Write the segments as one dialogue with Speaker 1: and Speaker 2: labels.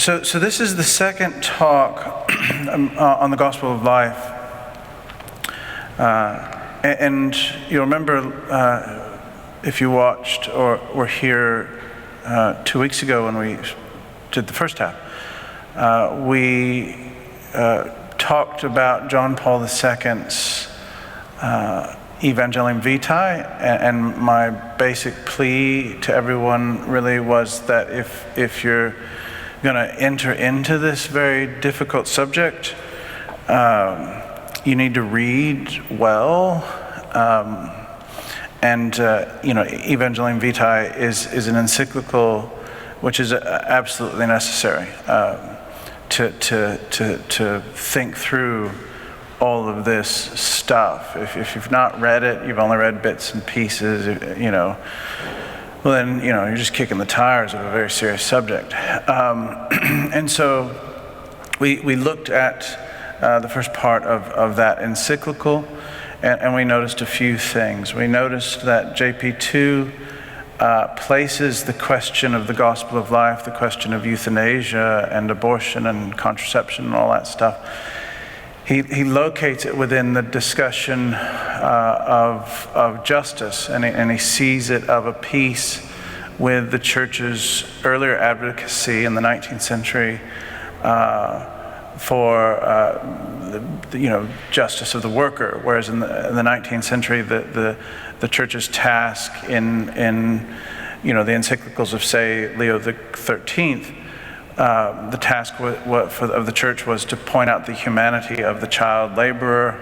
Speaker 1: So this is the second talk on the Gospel of Life. And you'll remember, if you watched or were here 2 weeks ago when we did the first half, we talked about John Paul II's Evangelium Vitae, and my basic plea to everyone really was that if you're going to enter into this very difficult subject, you need to read well, Evangelium Vitae is an encyclical which is absolutely necessary to think through all of this stuff. If you've not read it, you've only read bits and pieces, well then, you're just kicking the tires of a very serious subject. And so we looked at the first part of that encyclical, and we noticed a few things. We noticed that JP2 places the question of the gospel of life, the question of euthanasia and abortion and contraception and all that stuff. He locates it within the discussion of justice, and he sees it of a piece with the church's earlier advocacy in the 19th century for justice of the worker, whereas in the 19th century the church's task in the encyclicals of, say, Leo the 13th. The task of the church was to point out the humanity of the child laborer,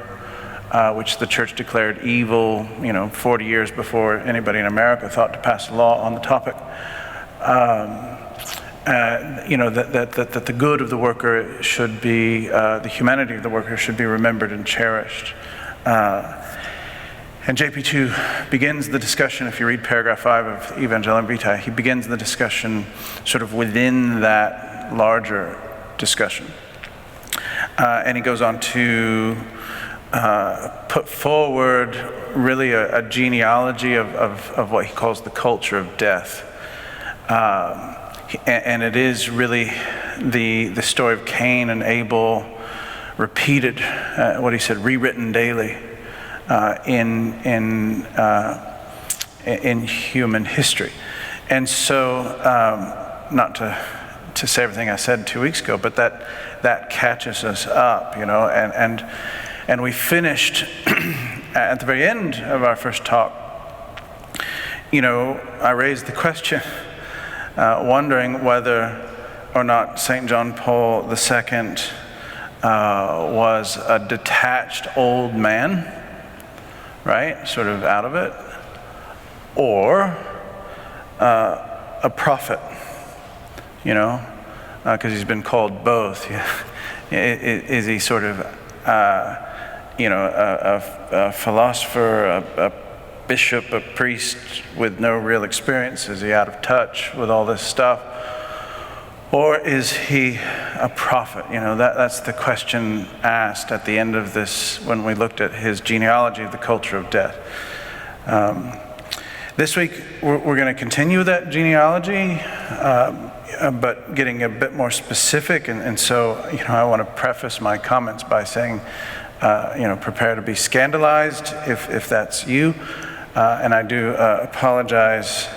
Speaker 1: which the church declared evil, 40 years before anybody in America thought to pass a law on the topic. That the good of the worker should be, the humanity of the worker should be remembered and cherished. And JP2 begins the discussion, if you read paragraph 5 of Evangelium Vitae, he begins the discussion sort of within that larger discussion. And he goes on to put forward really a genealogy of what he calls the culture of death. And it is really the story of Cain and Abel repeated, what he said, rewritten daily. In human history. And so, not to say everything I said 2 weeks ago, but that catches us up, and we finished at the very end of our first talk. I raised the question, wondering whether or not St. John Paul II was a detached old man, right, sort of out of it, or a prophet, because he's been called both. Is he sort of, a philosopher, a bishop, a priest with no real experience? Is he out of touch with all this stuff? Or is he a prophet? That's the question asked at the end of this when we looked at his genealogy of the culture of death. This week we're going to continue that genealogy, but getting a bit more specific. And so, I want to preface my comments by saying, prepare to be scandalized if that's you. And I do apologize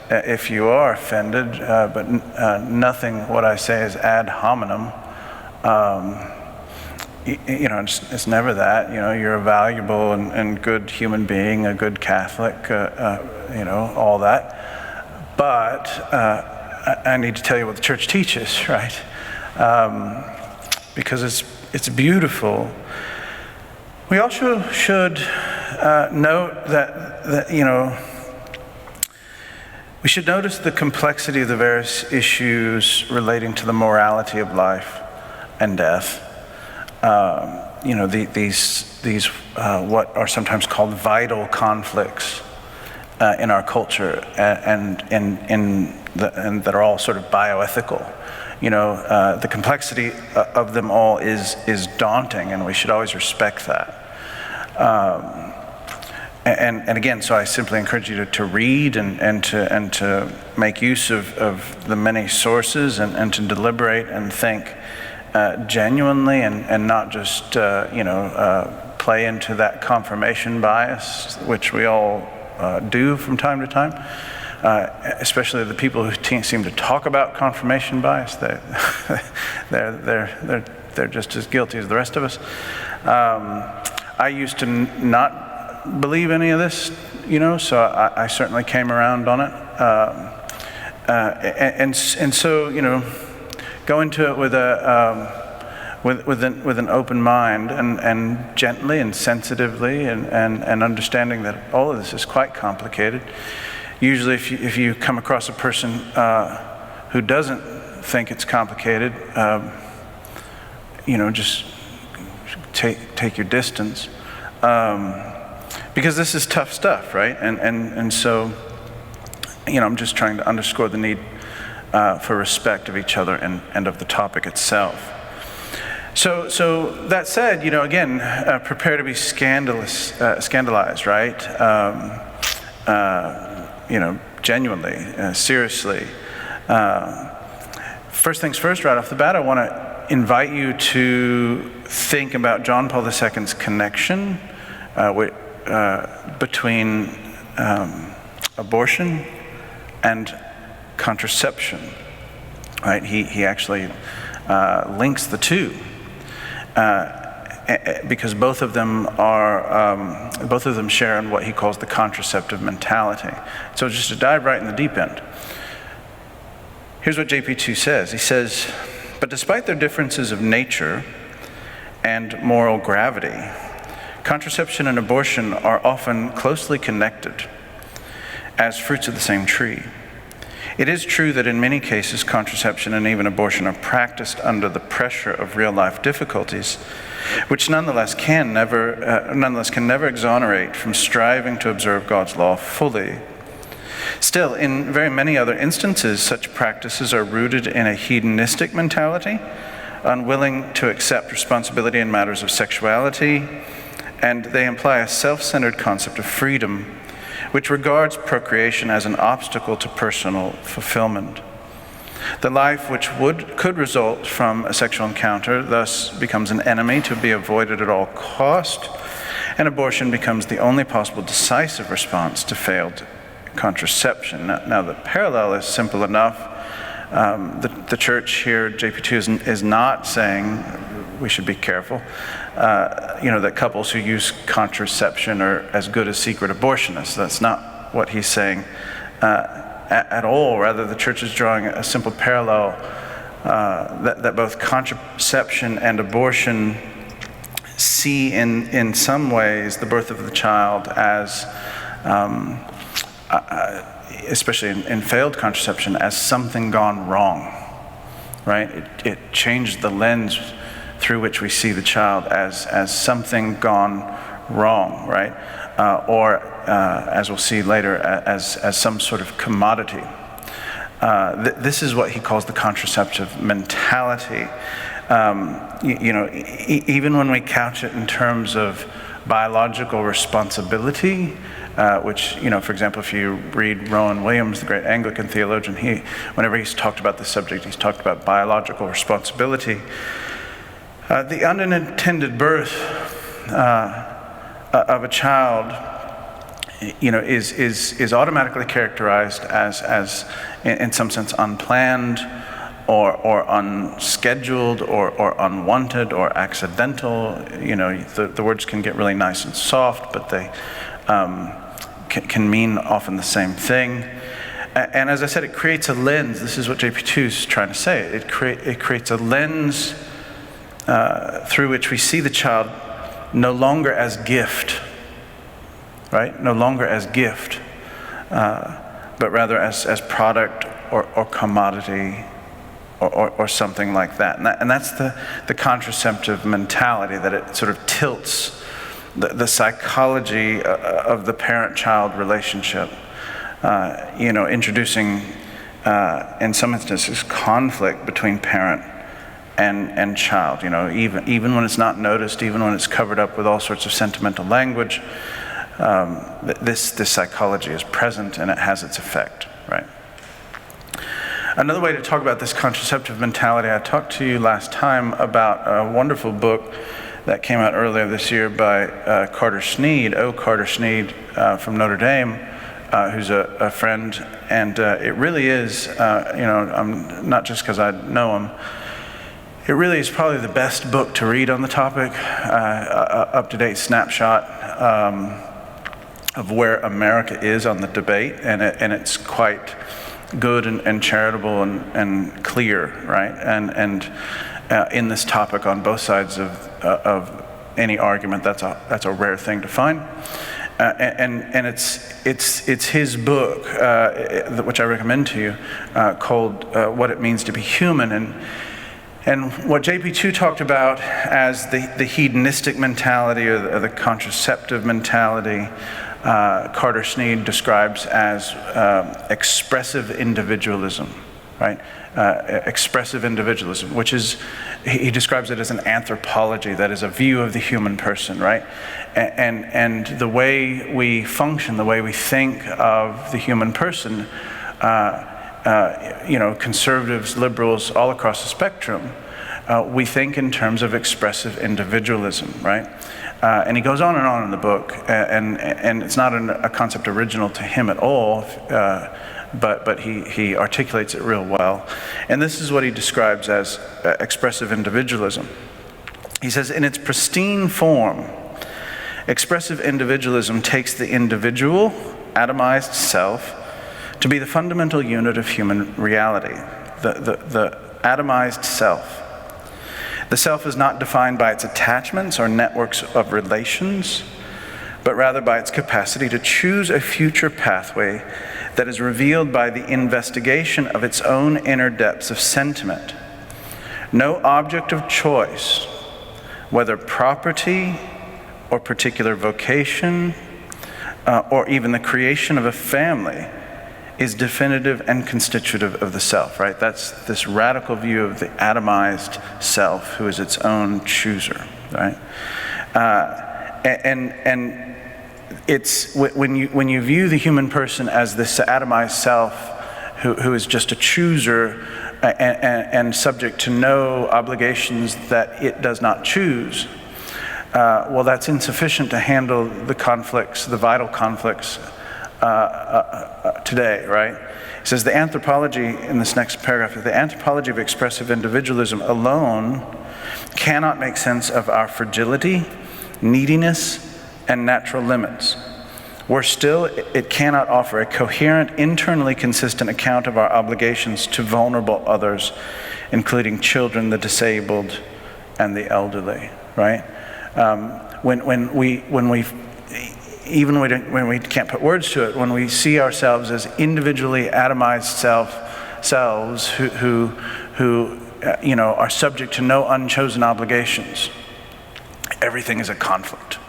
Speaker 1: if you are offended, but nothing what I say is ad hominem. It's never that. You're a valuable and good human being, a good Catholic, all that. But I need to tell you what the church teaches, right? Because it's beautiful. We also should note that we should notice the complexity of the various issues relating to the morality of life and death. These what are sometimes called vital conflicts in our culture, and that are all sort of bioethical. The complexity of them all is daunting, and we should always respect that. And again, so I simply encourage you to read and to make use of the many sources and to deliberate and think genuinely and not just play into that confirmation bias, which we all do from time to time. Especially the people who seem to talk about confirmation bias, they're just as guilty as the rest of us. I used to not believe any of this, so I certainly came around on it. And so, go into it with an open mind and gently and sensitively and understanding that all of this is quite complicated. Usually if you come across a person who doesn't think it's complicated, just take your distance. Because this is tough stuff, right? And so, I'm just trying to underscore the need for respect of each other and of the topic itself. So that said, again, prepare to be scandalized, right? Genuinely, seriously. First things first, right off the bat, I want to invite you to think about John Paul II's connection between abortion and contraception. Right? He actually links the two. Because both of them share in what he calls the contraceptive mentality. So just to dive right in the deep end, here's what JP2 says. He says, but despite their differences of nature and moral gravity, contraception and abortion are often closely connected as fruits of the same tree. It is true that in many cases, contraception and even abortion are practiced under the pressure of real-life difficulties, which nonetheless can never exonerate from striving to observe God's law fully. Still, in very many other instances, such practices are rooted in a hedonistic mentality, unwilling to accept responsibility in matters of sexuality, and they imply a self-centered concept of freedom, which regards procreation as an obstacle to personal fulfillment. The life which could result from a sexual encounter thus becomes an enemy to be avoided at all cost, and abortion becomes the only possible decisive response to failed contraception. Now the parallel is simple enough. The church here, JP2, is not saying we should be careful, that couples who use contraception are as good as secret abortionists. That's not what he's saying at all. Rather, the church is drawing a simple parallel that both contraception and abortion see in some ways the birth of the child as, especially in failed contraception, as something gone wrong, right? It changed the lens through which we see the child as something gone wrong, right? Or as we'll see later, as some sort of commodity. This is what he calls the contraceptive mentality. Even when we couch it in terms of biological responsibility, which, for example, if you read Rowan Williams, the great Anglican theologian, whenever he's talked about this subject, he's talked about biological responsibility. The unintended birth of a child, is automatically characterized as in some sense unplanned, or unscheduled, or unwanted, or accidental. The words can get really nice and soft, but they can mean often the same thing. And as I said, it creates a lens. This is what JP2 is trying to say. It creates a lens through which we see the child no longer as gift, right? No longer as gift, but rather as product or commodity or something like that. And that's the contraceptive mentality, that it sort of tilts the psychology of the parent-child relationship, introducing, in some instances, conflict between parent and child, even when it's not noticed, even when it's covered up with all sorts of sentimental language, this psychology is present and it has its effect, right? Another way to talk about this contraceptive mentality, I talked to you last time about a wonderful book that came out earlier this year by Carter Snead from Notre Dame, who's a friend, and it really is, I'm not just because I know him, it really is probably the best book to read on the topic, up-to-date snapshot of where America is on the debate, and it's quite good and charitable and clear, right? And in this topic on both sides of any argument, that's a rare thing to find. And it's his book, which I recommend to you, called What It Means to Be Human. And what JP2 talked about as the hedonistic mentality or the contraceptive mentality, Carter Snead describes as expressive individualism, right? Expressive individualism, which is, he describes it as an anthropology, that is a view of the human person, right? And the way we function, the way we think of the human person, conservatives, liberals, all across the spectrum, we think in terms of expressive individualism, right? And he goes on in the book, and it's not a concept original to him at all, but he articulates it real well. And this is what he describes as expressive individualism. He says, in its pristine form, expressive individualism takes the individual, atomized self, to be the fundamental unit of human reality, the atomized self. The self is not defined by its attachments or networks of relations, but rather by its capacity to choose a future pathway that is revealed by the investigation of its own inner depths of sentiment. No object of choice, whether property or particular vocation, or even the creation of a family, is definitive and constitutive of the self, right? That's this radical view of the atomized self who is its own chooser, right? And it's, when you view the human person as this atomized self who is just a chooser and subject to no obligations that it does not choose, well, that's insufficient to handle the conflicts, the vital conflicts today, right? He says the anthropology, in this next paragraph, the anthropology of expressive individualism alone cannot make sense of our fragility, neediness, and natural limits. Worse still, it cannot offer a coherent, internally consistent account of our obligations to vulnerable others, including children, the disabled, and the elderly, right? When we can't put words to it, when we see ourselves as individually atomized selves who are subject to no unchosen obligations, everything is a conflict.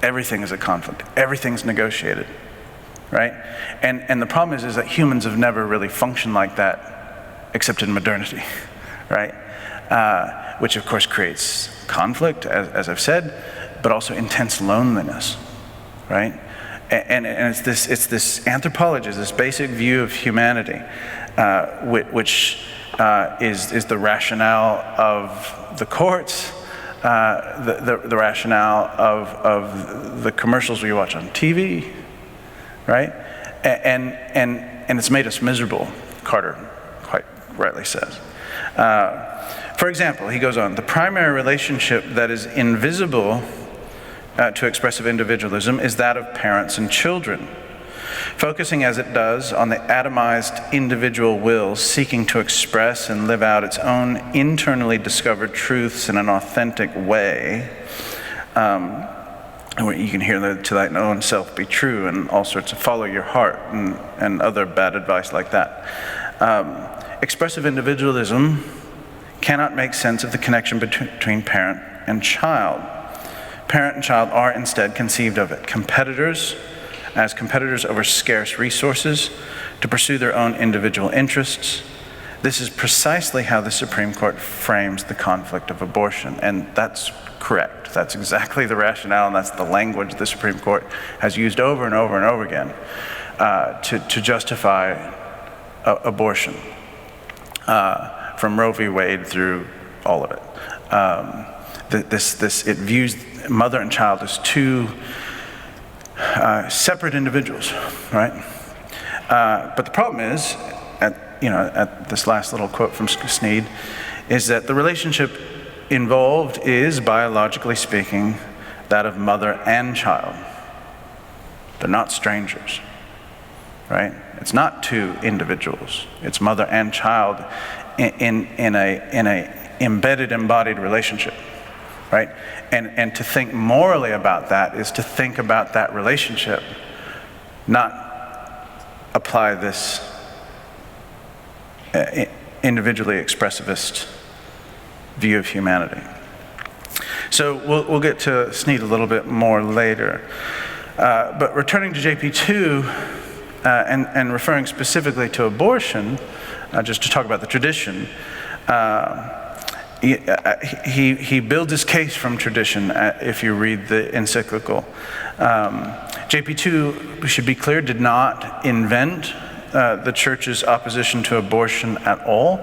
Speaker 1: Everything is a conflict. Everything's negotiated, right? And the problem is that humans have never really functioned like that, except in modernity, right? Which of course creates conflict, as I've said, but also intense loneliness. Right, and it's this anthropology, this basic view of humanity, which is the rationale of the courts, the rationale of the commercials we watch on TV, right, and it's made us miserable. Carter quite rightly says. For example, he goes on, the primary relationship that is invisible to expressive individualism is that of parents and children, focusing as it does on the atomized individual will seeking to express and live out its own internally discovered truths in an authentic way. You can hear the "to thine own self be true" and all sorts of "follow your heart" and other bad advice like that. Expressive individualism cannot make sense of the connection between parent and child. Parent and child are instead conceived of as competitors over scarce resources to pursue their own individual interests, This is precisely how the Supreme Court frames the conflict of abortion, and that's correct. That's exactly the rationale, and that's the language the Supreme Court has used over and over and over again to justify abortion, from Roe v. Wade through all of it. It views mother and child as two separate individuals, right? But the problem is, at this last little quote from Snead, is that the relationship involved is, biologically speaking, that of mother and child. They're not strangers, right? It's not two individuals. It's mother and child in a embedded, embodied relationship, right? And to think morally about that is to think about that relationship, not apply this individually expressivist view of humanity. So we'll get to Snead a little bit more later. But returning to JP2 and referring specifically to abortion, just to talk about the tradition, he builds his case from tradition if you read the encyclical. JP2, we should be clear, did not invent the church's opposition to abortion at all.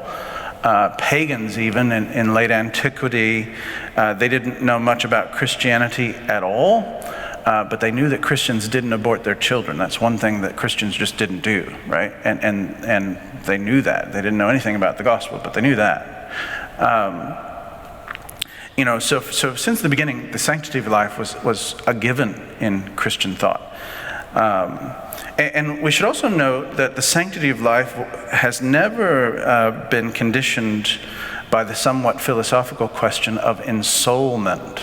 Speaker 1: Pagans even in late antiquity, they didn't know much about Christianity at all, but they knew that Christians didn't abort their children. That's one thing that Christians just didn't do, right? And they knew that. They didn't know anything about the gospel, but they knew that. So since the beginning, the sanctity of life was a given in Christian thought. And we should also note that the sanctity of life has never been conditioned by the somewhat philosophical question of ensoulment,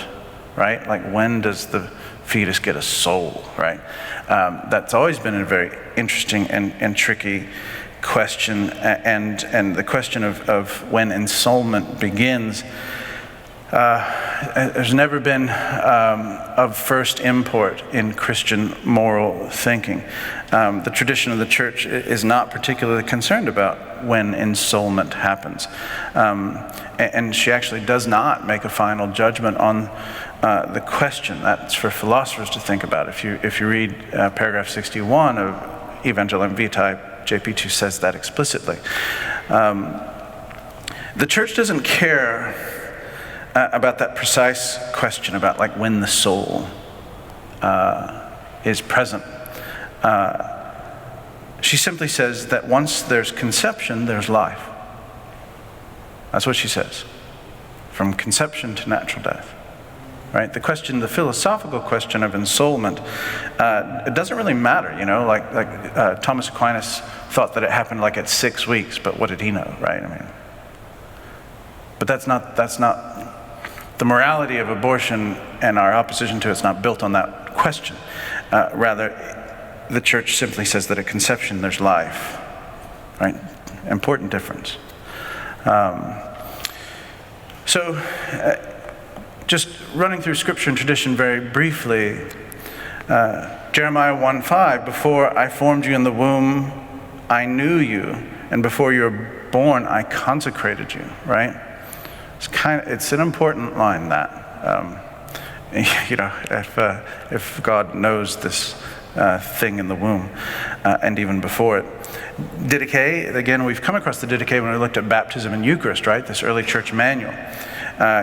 Speaker 1: right? Like, when does the fetus get a soul, right? That's always been a very interesting and tricky question, and the question of when ensoulment begins has never been of first import in Christian moral thinking. The tradition of the church is not particularly concerned about when ensoulment happens. And she actually does not make a final judgment on the question. That's for philosophers to think about. If you read paragraph 61 of Evangelium Vitae, JP2 says that explicitly. The church doesn't care about that precise question about like when the soul is present. She simply says that once there's conception, there's life. That's what she says. From conception to natural death. Right? The philosophical question of ensoulment, it doesn't really matter, like Thomas Aquinas thought that it happened like at 6 weeks, but what did he know, right? But that's not the morality of abortion, and our opposition to it's not built on that question. Rather, the church simply says that at conception there's life, right? Important difference. Just running through scripture and tradition very briefly, Jeremiah 1:5, before I formed you in the womb, I knew you, and before you were born, I consecrated you, right? It's an important line, that. If God knows this thing in the womb, and even before it. Didache, again, we've come across the Didache when we looked at baptism and Eucharist, right? This early church manual.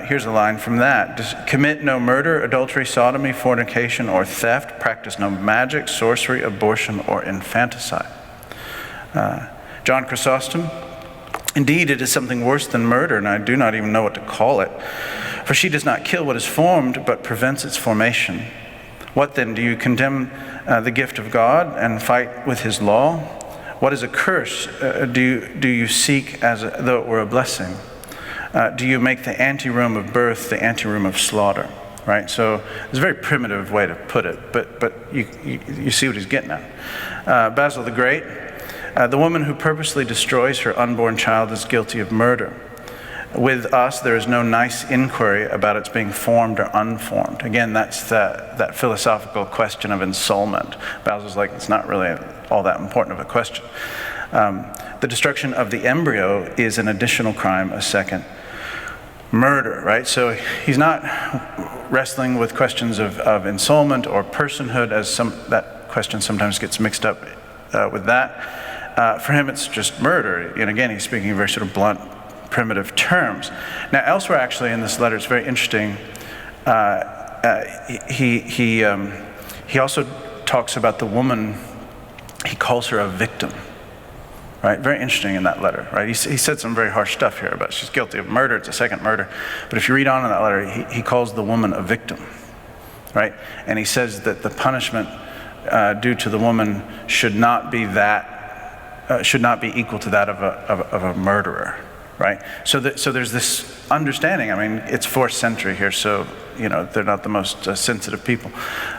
Speaker 1: Here's a line from that. Just commit no murder, adultery, sodomy, fornication, or theft. Practice no magic, sorcery, abortion, or infanticide. John Chrysostom, indeed, it is something worse than murder, and I do not even know what to call it. For she does not kill what is formed, but prevents its formation. What then, do you condemn the gift of God and fight with his law? What is a curse do you seek as though it were a blessing? Do you make the anteroom of birth the anteroom of slaughter? Right? So it's a very primitive way to put it, but you see what he's getting at. Basil the Great, the woman who purposely destroys her unborn child is guilty of murder. With us, there is no nice inquiry about its being formed or unformed. Again, that's that philosophical question of ensoulment. Basil's like, it's not really all that important of a question. The destruction of the embryo is an additional crime, a second murder, right? So he's not wrestling with questions of ensoulment or personhood, as that question sometimes gets mixed up with that. For him, it's just murder. And again, he's speaking in very sort of blunt, primitive terms. Now, elsewhere, actually, in this letter, it's very interesting. He also talks about the woman. He calls her a victim, right? Very interesting in that letter, right? He said some very harsh stuff here about she's guilty of murder. It's a second murder. But if you read on in that letter, he calls the woman a victim, right? And he says that the punishment due to the woman should not be equal to that of a murderer, right? So there's this understanding. I mean, it's 4th century here, so they're not the most sensitive people.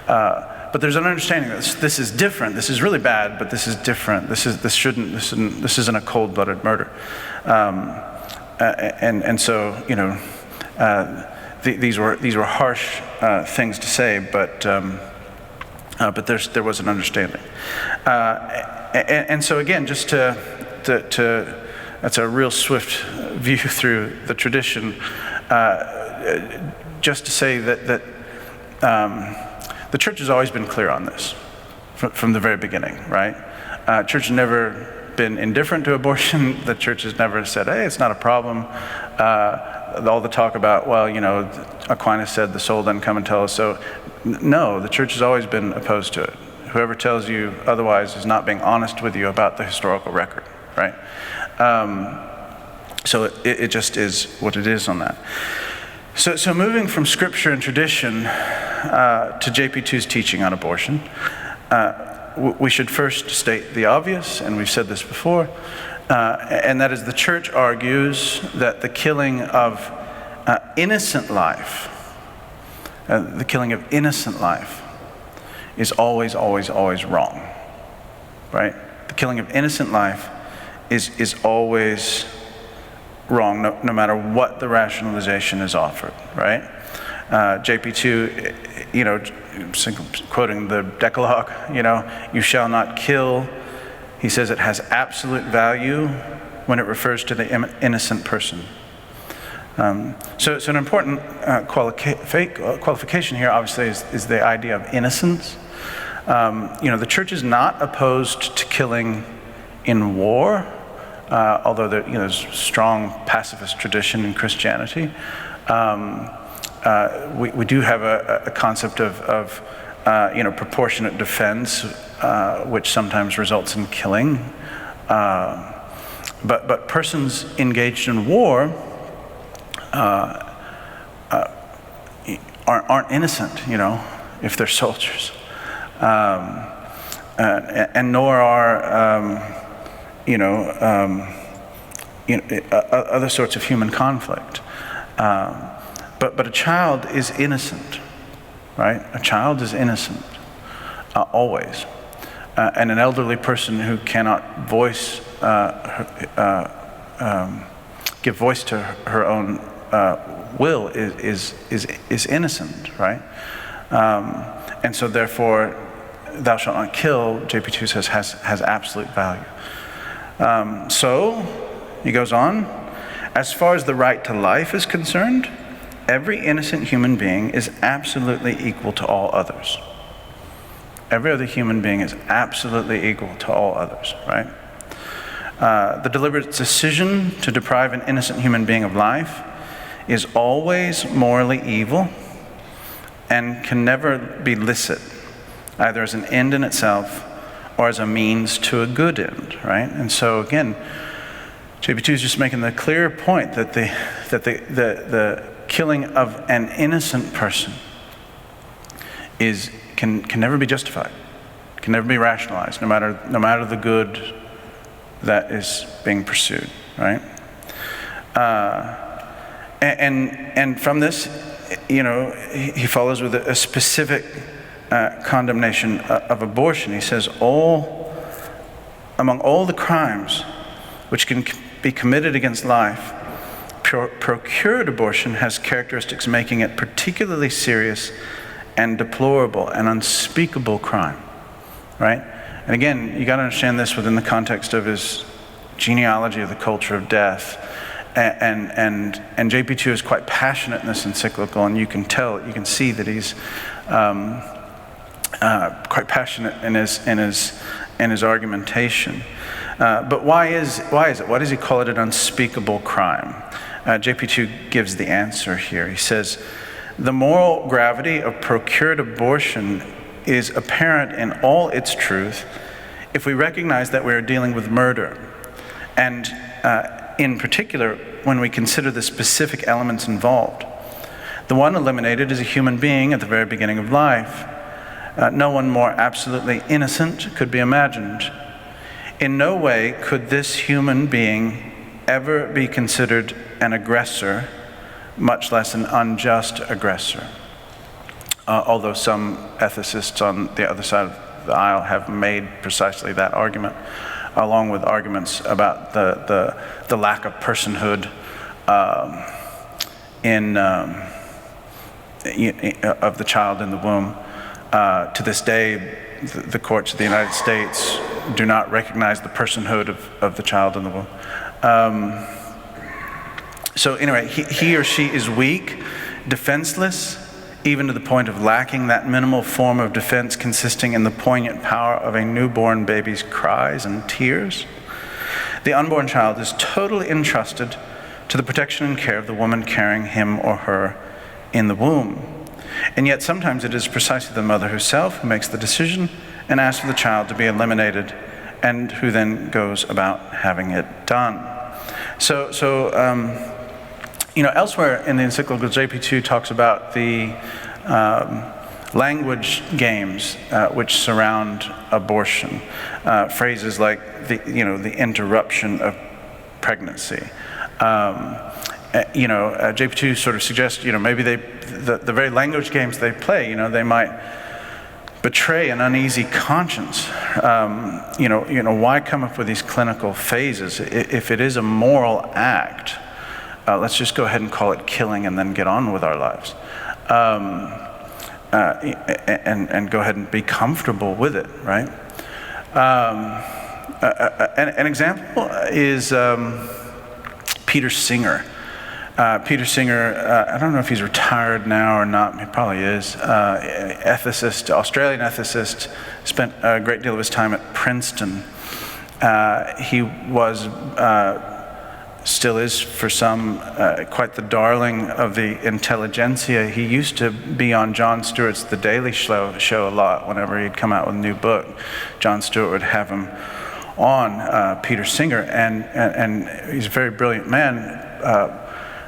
Speaker 1: But there's an understanding that this is different. This is really bad, but this is different. This isn't a cold-blooded murder. So these were harsh things to say, but there was an understanding. And so again, just to that's a real swift view through the tradition. Just to say that the church has always been clear on this from the very beginning, right? Church has never been indifferent to abortion. The church has never said, hey, it's not a problem. All the talk about, Aquinas said the soul doesn't come and tell us so. No, the church has always been opposed to it. Whoever tells you otherwise is not being honest with you about the historical record, right? So it just is what it is on that. So moving from scripture and tradition to JP2's teaching on abortion, we should first state the obvious, and we've said this before, and that is the church argues that the killing of innocent life, is always, always, always wrong, right? The killing of innocent life is always wrong, no matter what the rationalization is offered, right? JP2, quoting the Decalogue, you shall not kill. He says it has absolute value when it refers to the innocent person. So an important qualification here, obviously, is the idea of innocence. The church is not opposed to killing in war, although there's strong pacifist tradition in Christianity. We do have a concept of proportionate defense, which sometimes results in killing. But persons engaged in war aren't innocent, if they're soldiers, and nor are other sorts of human conflict. But a child is innocent, right? A child is innocent, always. And an elderly person who cannot give voice to her own will is innocent, right? And so therefore, thou shalt not kill, JP2 says, has absolute value. So, he goes on, as far as the right to life is concerned, every innocent human being is absolutely equal to all others. Every other human being is absolutely equal to all others, right? The deliberate decision to deprive an innocent human being of life is always morally evil and can never be licit, either as an end in itself or as a means to a good end, right? And so again, JP2 is just making the clear point that the killing of an innocent person can never be justified, can never be rationalized, no matter the good that is being pursued, right? And from this, he follows with a specific condemnation of abortion. He says, among all the crimes which can be committed against life, procured abortion has characteristics making it particularly serious and deplorable and unspeakable crime, right? And again, you got to understand this within the context of his genealogy of the culture of death. And JP2 is quite passionate in this encyclical, and you can see that he's quite passionate in his argumentation. But why is it? Why does he call it an unspeakable crime? JP2 gives the answer here. He says, the moral gravity of procured abortion is apparent in all its truth if we recognize that we are dealing with murder, and in particular when we consider the specific elements involved. The one eliminated is a human being at the very beginning of life. No one more absolutely innocent could be imagined. In no way could this human being ever be considered an aggressor, much less an unjust aggressor. Although some ethicists on the other side of the aisle have made precisely that argument, along with arguments about the lack of personhood of the child in the womb. To this day, the courts of the United States do not recognize the personhood of the child in the womb. So anyway, he or she is weak, defenseless, even to the point of lacking that minimal form of defense consisting in the poignant power of a newborn baby's cries and tears. The unborn child is totally entrusted to the protection and care of the woman carrying him or her in the womb. And yet sometimes it is precisely the mother herself who makes the decision and asks for the child to be eliminated, and who then goes about having it done. So elsewhere in the encyclical, JP2 talks about the language games which surround abortion. Phrases like the interruption of pregnancy. JP2 sort of suggests, maybe the very language games they play, they might betray an uneasy conscience. Why come up with these clinical phases? If it is a moral act, let's just go ahead and call it killing and then get on with our lives. And go ahead and be comfortable with it, right? An example is Peter Singer. Peter Singer, I don't know if he's retired now or not, he probably is, ethicist, Australian ethicist, spent a great deal of his time at Princeton. He was, still is for some, quite the darling of the intelligentsia. He used to be on Jon Stewart's The Daily Show a lot. Whenever he'd come out with a new book, Jon Stewart would have him on, Peter Singer, and he's a very brilliant man.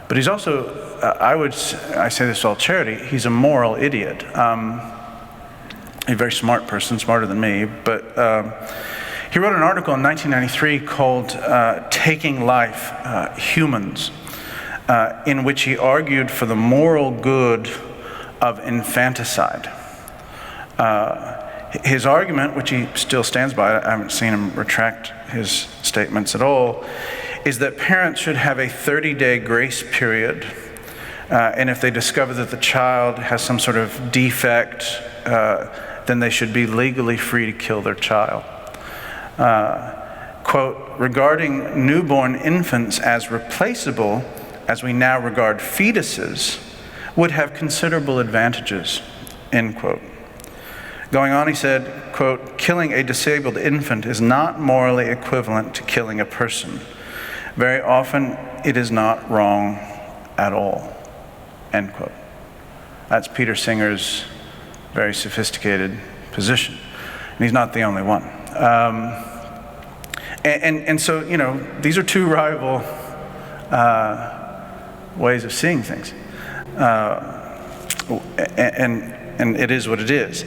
Speaker 1: But he's also, I say this with all charity, he's a moral idiot. A very smart person, smarter than me, but he wrote an article in 1993 called Taking Life, Humans, in which he argued for the moral good of infanticide. His argument, which he still stands by, I haven't seen him retract his statements at all, is that parents should have a 30-day grace period, and if they discover that the child has some sort of defect, then they should be legally free to kill their child. Quote, regarding newborn infants as replaceable, as we now regard fetuses, would have considerable advantages, end quote. Going on, he said, quote, killing a disabled infant is not morally equivalent to killing a person. Very often, it is not wrong at all, end quote. That's Peter Singer's very sophisticated position. And he's not the only one. And so, these are two rival ways of seeing things. And it is what it is.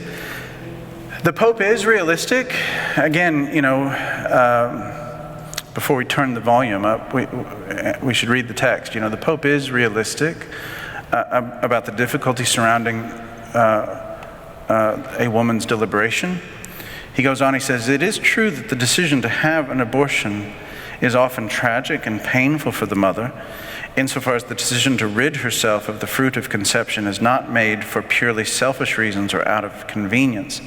Speaker 1: The Pope is realistic. Again, before we turn the volume up, we should read the text. The Pope is realistic about the difficulty surrounding a woman's deliberation. He goes on, he says, it is true that the decision to have an abortion is often tragic and painful for the mother, insofar as the decision to rid herself of the fruit of conception is not made for purely selfish reasons or out of convenience,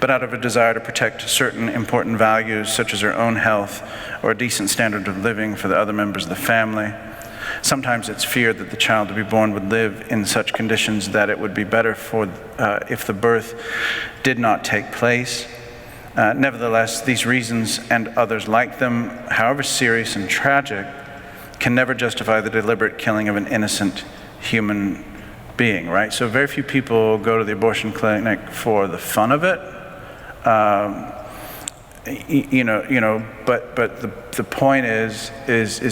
Speaker 1: but out of a desire to protect certain important values, such as her own health or a decent standard of living for the other members of the family. Sometimes it's feared that the child to be born would live in such conditions that it would be better if the birth did not take place. Nevertheless, these reasons and others like them, however serious and tragic, can never justify the deliberate killing of an innocent human being, right? So very few people go to the abortion clinic for the fun of it. But the point is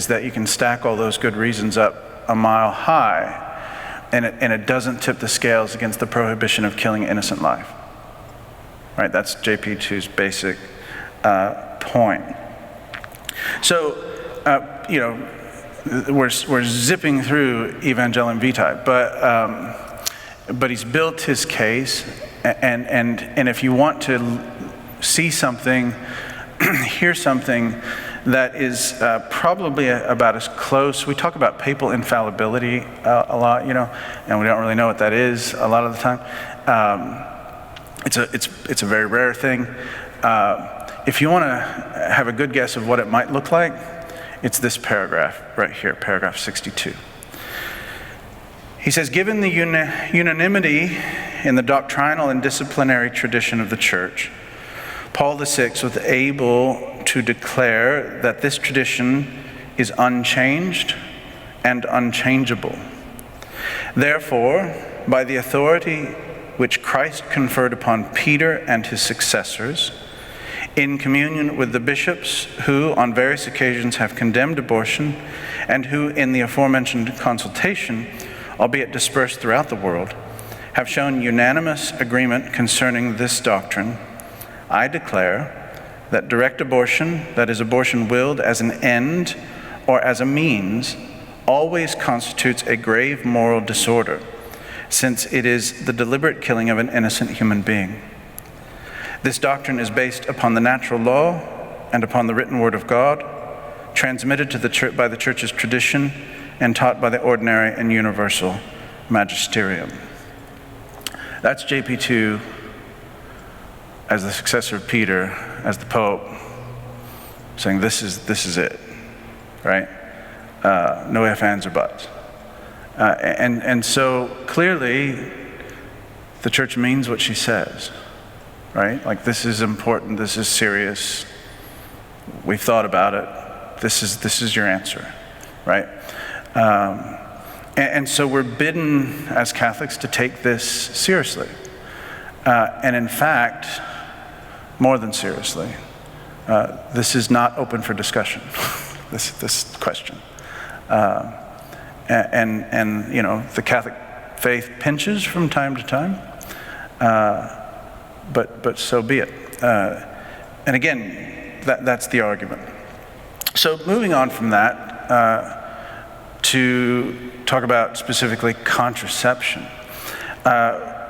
Speaker 1: that you can stack all those good reasons up a mile high, and it doesn't tip the scales against the prohibition of killing innocent life. Right? That's JP2's basic point. So, we're zipping through Evangelium Vitae, but he's built his case, and if you want to see something, hear something that is probably about as close. We talk about Papal Infallibility a lot, and we don't really know what that is a lot of the time. It's a very rare thing. If you want to have a good guess of what it might look like, it's this paragraph right here, paragraph 62. He says, given the unanimity in the doctrinal and disciplinary tradition of the Church, Paul VI was able to declare that this tradition is unchanged and unchangeable. Therefore, by the authority which Christ conferred upon Peter and his successors, in communion with the bishops who on various occasions have condemned abortion and who in the aforementioned consultation, albeit dispersed throughout the world, have shown unanimous agreement concerning this doctrine, I declare that direct abortion, that is abortion willed as an end or as a means, always constitutes a grave moral disorder, since it is the deliberate killing of an innocent human being. This doctrine is based upon the natural law and upon the written word of God, transmitted to the church by the Church's tradition and taught by the ordinary and universal magisterium. That's JP2 as the successor of Peter, as the Pope, saying this is it, right? No ifs, ands, or buts. And so clearly, the Church means what she says, right? Like, this is important, this is serious, we've thought about it, this is your answer, right? And so we're bidden as Catholics to take this seriously. And in fact, more than seriously, this is not open for discussion, this question. And the Catholic faith pinches from time to time, but so be it. And again, that's the argument. So moving on from that to talk about specifically contraception.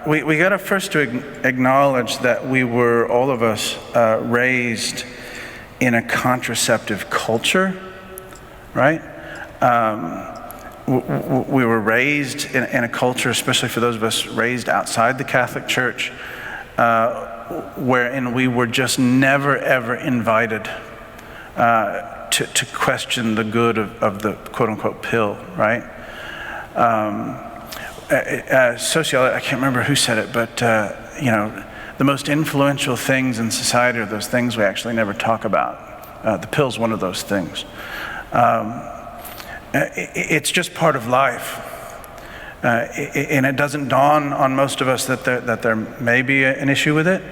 Speaker 1: We got to first to acknowledge that we were, all of us, raised in a contraceptive culture, right? We were raised in a culture, especially for those of us raised outside the Catholic Church, wherein we were just never, ever invited to question the good of the quote-unquote pill, right? Sociology, I can't remember who said it, but the most influential things in society are those things we actually never talk about. The pill's one of those things. It's just part of life, and it doesn't dawn on most of us that there may be an issue with it,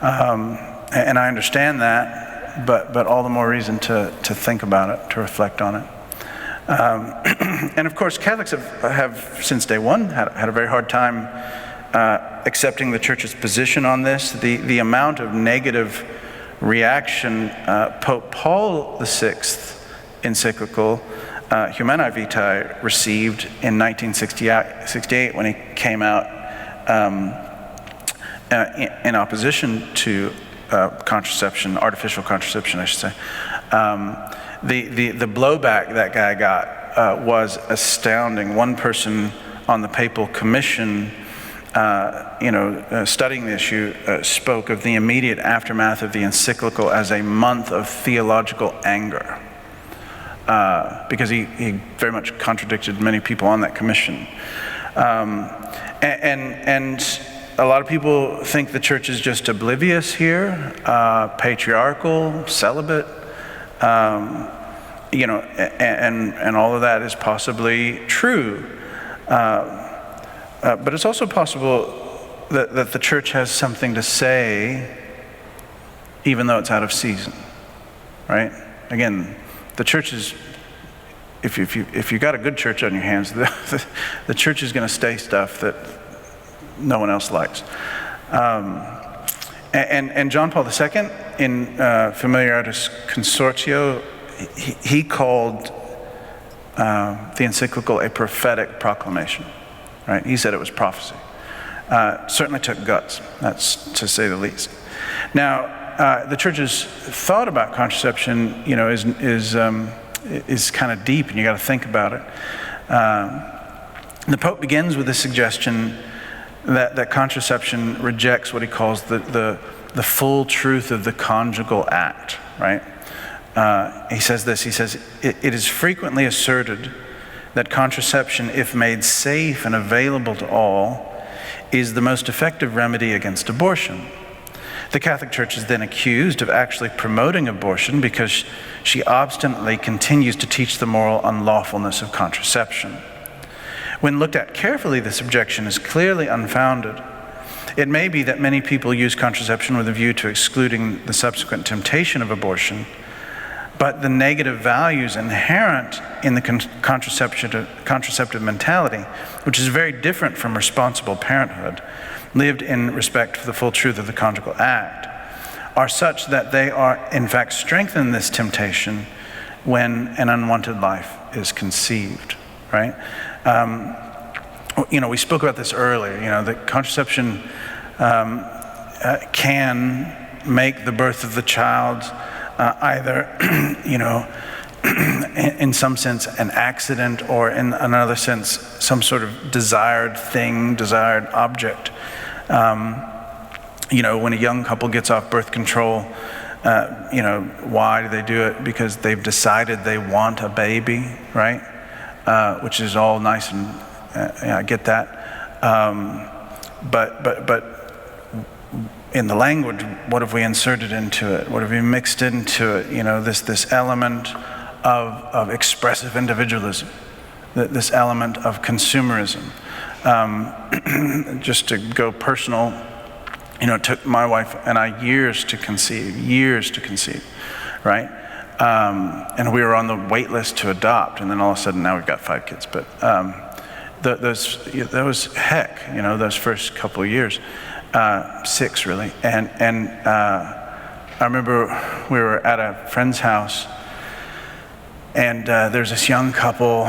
Speaker 1: and I understand that, but all the more reason to think about it, to reflect on it. And of course, Catholics have since day one had a very hard time accepting the Church's position on this. The amount of negative reaction Pope Paul VI encyclical Humanae Vitae received in 1968 when he came out in opposition to contraception, artificial contraception, I should say. The blowback that guy got was astounding. One person on the Papal Commission studying the issue, spoke of the immediate aftermath of the encyclical as a month of theological anger, because he very much contradicted many people on that commission. And a lot of people think the church is just oblivious here, patriarchal, celibate, and all of that is possibly true. But it's also possible that the church has something to say, even though it's out of season, right? Again, the church is, if you got a good church on your hands, the church is going to say stuff that no one else likes. And John Paul II, in Familiaris Consortio, he called the encyclical a prophetic proclamation. Right? He said it was prophecy. Certainly took guts, that's to say the least. Now, the church's thought about contraception, is kind of deep, and you got to think about it. The Pope begins with the suggestion that contraception rejects what he calls the full truth of the conjugal act. Right? He says this. He says it is frequently asserted that contraception, if made safe and available to all, is the most effective remedy against abortion. The Catholic Church is then accused of actually promoting abortion because she obstinately continues to teach the moral unlawfulness of contraception. When looked at carefully, this objection is clearly unfounded. It may be that many people use contraception with a view to excluding the subsequent temptation of abortion, but the negative values inherent in the contraceptive mentality, which is very different from responsible parenthood, lived in respect for the full truth of the conjugal act, are such that they are, in fact, strengthen this temptation when an unwanted life is conceived, right? We spoke about this earlier, that contraception can make the birth of the child either, in some sense, an accident, or in another sense, some sort of desired thing, desired object. When a young couple gets off birth control, why do they do it? Because they've decided they want a baby, right? Which is all nice, and I get that. But in the language, what have we inserted into it? What have we mixed into it? This element of expressive individualism, this element of consumerism. Just to go personal, it took my wife and I years to conceive, right? And we were on the wait list to adopt, and then all of a sudden now we've got 5 kids. But that was heck, those first couple of years. 6 really, and I remember we were at a friend's house, and there's this young couple,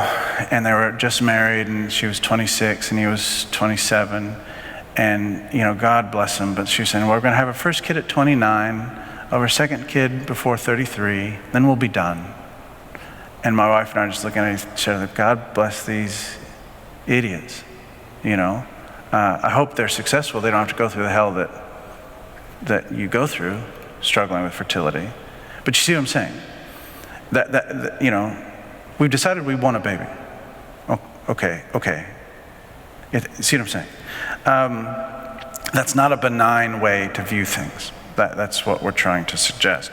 Speaker 1: and they were just married, and she was 26 and he was 27, and God bless them, but she was saying, we're going to have our first kid at 29, our second kid before 33, then we'll be done. And my wife and I are just looking at each other, God bless these idiots, I hope they're successful. They don't have to go through the hell that you go through struggling with fertility. But you see what I'm saying? That we've decided we want a baby. Oh, okay. See what I'm saying? That's not a benign way to view things. That's what we're trying to suggest.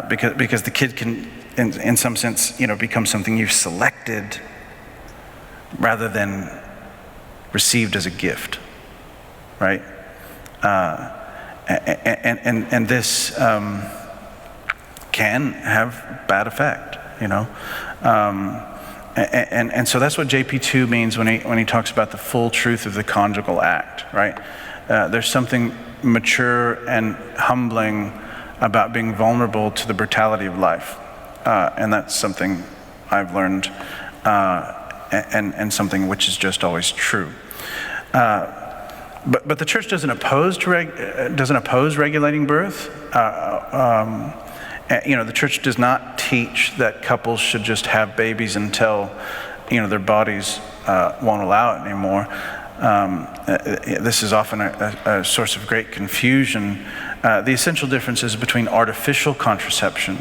Speaker 1: Because the kid can, in some sense, become something you've selected rather than received as a gift, right? And this can have bad effect, And so that's what JP2 means when he talks about the full truth of the conjugal act, right? There's something mature and humbling about being vulnerable to the brutality of life, and that's something I've learned. And something which is just always true. But the church doesn't oppose regulating birth. The church does not teach that couples should just have babies until their bodies won't allow it anymore. this is often a source of great confusion. The essential differences between artificial contraception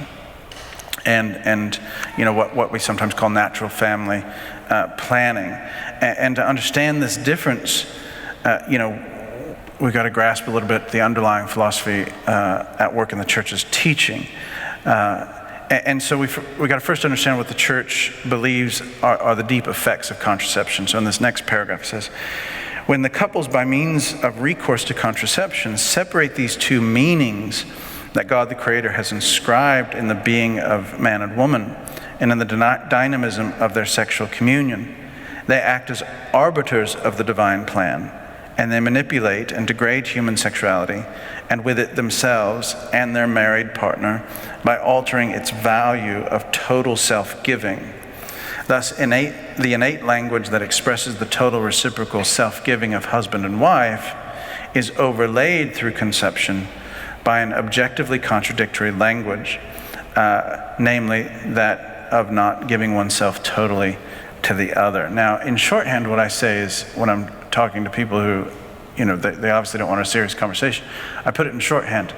Speaker 1: and what we sometimes call natural family planning. And to understand this difference, we've got to grasp a little bit the underlying philosophy at work in the church's teaching. And so we've got to first understand what the church believes are the deep effects of contraception. So in this next paragraph it says, when the couples by means of recourse to contraception separate these two meanings that God the Creator has inscribed in the being of man and woman and in the dynamism of their sexual communion, they act as arbiters of the divine plan, and they manipulate and degrade human sexuality, and with it themselves and their married partner, by altering its value of total self-giving. Thus, the innate language that expresses the total reciprocal self-giving of husband and wife is overlaid through conception by an objectively contradictory language, namely that of not giving oneself totally to the other. Now, in shorthand, what I say is, when I'm talking to people who, they obviously don't want a serious conversation, I put it in shorthand.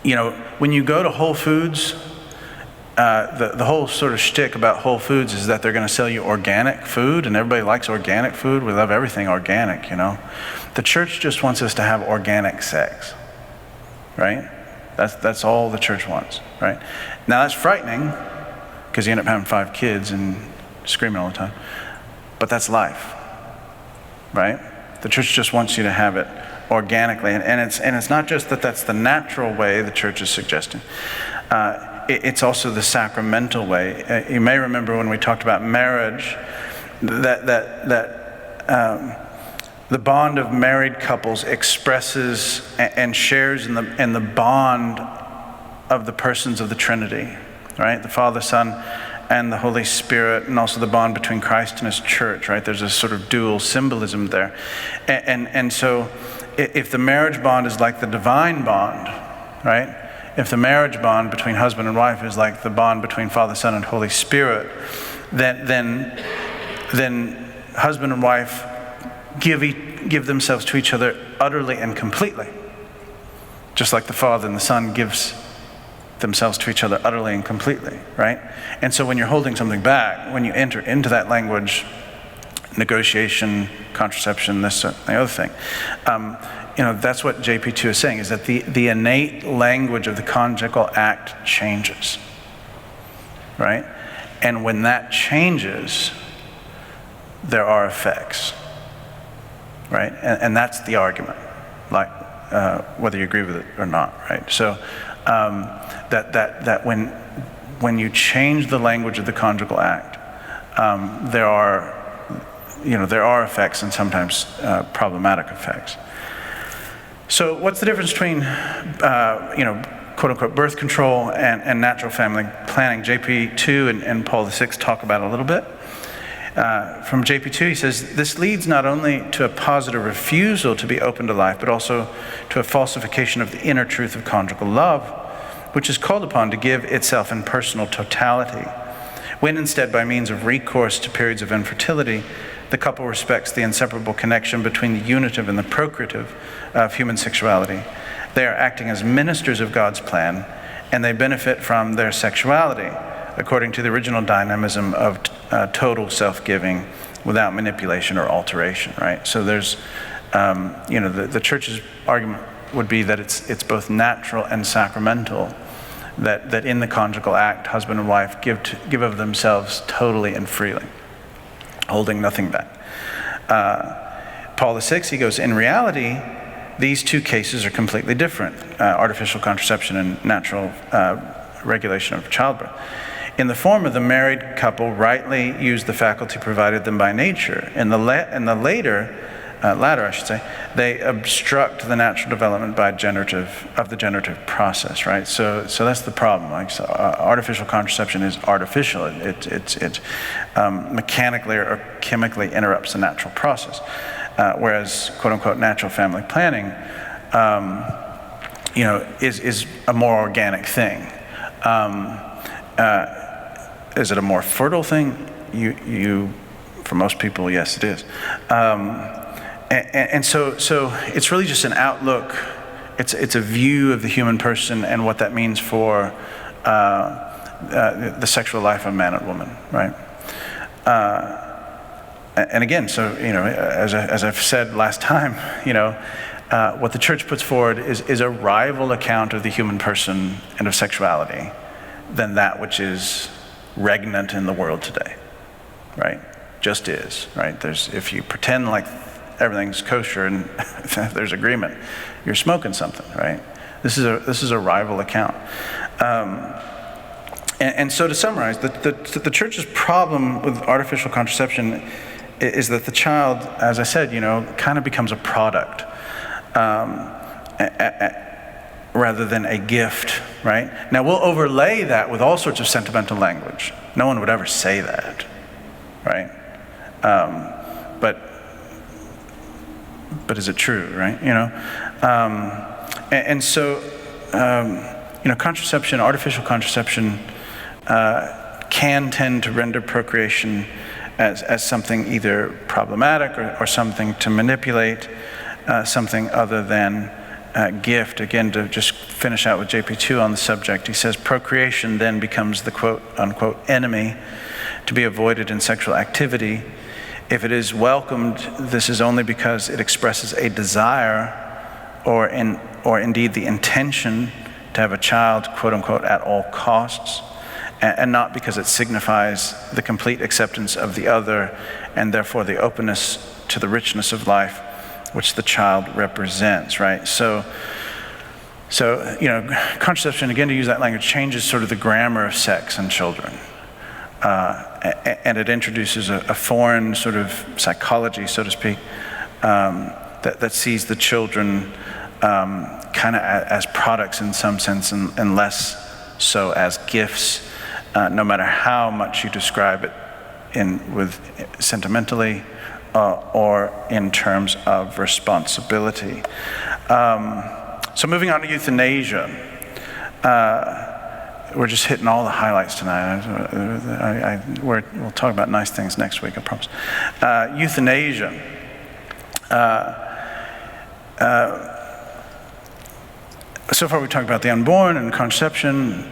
Speaker 1: When you go to Whole Foods, the whole sort of shtick about Whole Foods is that they're going to sell you organic food, and everybody likes organic food. We love everything organic, The church just wants us to have organic sex, right? That's all the church wants, right? Now that's frightening, because you end up having 5 kids and screaming all the time. But that's life, right? The church just wants you to have it organically, and it's not just that that's the natural way the church is suggesting. It's also the sacramental way. You may remember when we talked about marriage, that the bond of married couples expresses and shares in the bond of the persons of the Trinity, right? The Father, Son, and the Holy Spirit, and also the bond between Christ and His church, right? There's a sort of dual symbolism there. And so if the marriage bond is like the divine bond, right? If the marriage bond between husband and wife is like the bond between Father, Son, and Holy Spirit, then husband and wife give themselves to each other utterly and completely, just like the Father and the Son gives themselves to each other utterly and completely, right? And so when you're holding something back, when you enter into that language, negotiation, contraception, this, the other thing, that's what JP2 is saying, is that the innate language of the conjugal act changes, right? And when that changes, there are effects, right? And that's the argument, like whether you agree with it or not, right? So that when you change the language of the conjugal act, there are effects, and sometimes problematic effects. So what's the difference between, quote unquote, birth control and natural family planning? JP2 and Paul VI talk about it a little bit. From JP2, he says, this leads not only to a positive refusal to be open to life, but also to a falsification of the inner truth of conjugal love, which is called upon to give itself in personal totality, when instead, by means of recourse to periods of infertility, the couple respects the inseparable connection between the unitive and the procreative of human sexuality. They are acting as ministers of God's plan, and they benefit from their sexuality, according to the original dynamism of total self-giving without manipulation or alteration, right? So there's, the church's argument would be that it's both natural and sacramental, that in the conjugal act, husband and wife give of themselves totally and freely, holding nothing back. Paul VI, he goes, in reality, these two cases are completely different, artificial contraception and natural regulation of childbirth. In the former, the married couple rightly use the faculty provided them by nature. In the latter, they obstruct the natural development by the generative process, right? So that's the problem. Artificial contraception is artificial. It mechanically or chemically interrupts the natural process, whereas quote unquote natural family planning, is a more organic thing. Is it a more fertile thing? for most people, yes, it is. And so it's really just an outlook. It's a view of the human person and what that means for the sexual life of man and woman, right? And again, so, you know, as I've said last time, you know, what the church puts forward is a rival account of the human person and of sexuality than that which is regnant in the world today, right? Just is, right? If you pretend like everything's kosher and if there's agreement, you're smoking something, right? This is a rival account. And so to summarize, the church's problem with artificial contraception is that the child, as I said, you know, kind of becomes a product rather than a gift, right? Now we'll overlay that with all sorts of sentimental language. No one would ever say that, right? But is it true, right? You know, and so you know, contraception, artificial contraception, can tend to render procreation as something either problematic or something to manipulate, something other than gift. Again, to just finish out with JP2 on the subject, he says, procreation then becomes the quote-unquote enemy to be avoided in sexual activity. If it is welcomed, this is only because it expresses a desire or indeed the intention to have a child, quote-unquote, at all costs, and not because it signifies the complete acceptance of the other and therefore the openness to the richness of life which the child represents, right? So you know, contraception, again, to use that language, changes sort of the grammar of sex and children. And it introduces a foreign sort of psychology, so to speak, that sees the children kind of as products in some sense and less so as gifts, no matter how much you describe it with sentimentally or in terms of responsibility. So moving on to euthanasia. We're just hitting all the highlights tonight. We'll talk about nice things next week, I promise. Euthanasia. So far we talked about the unborn and contraception,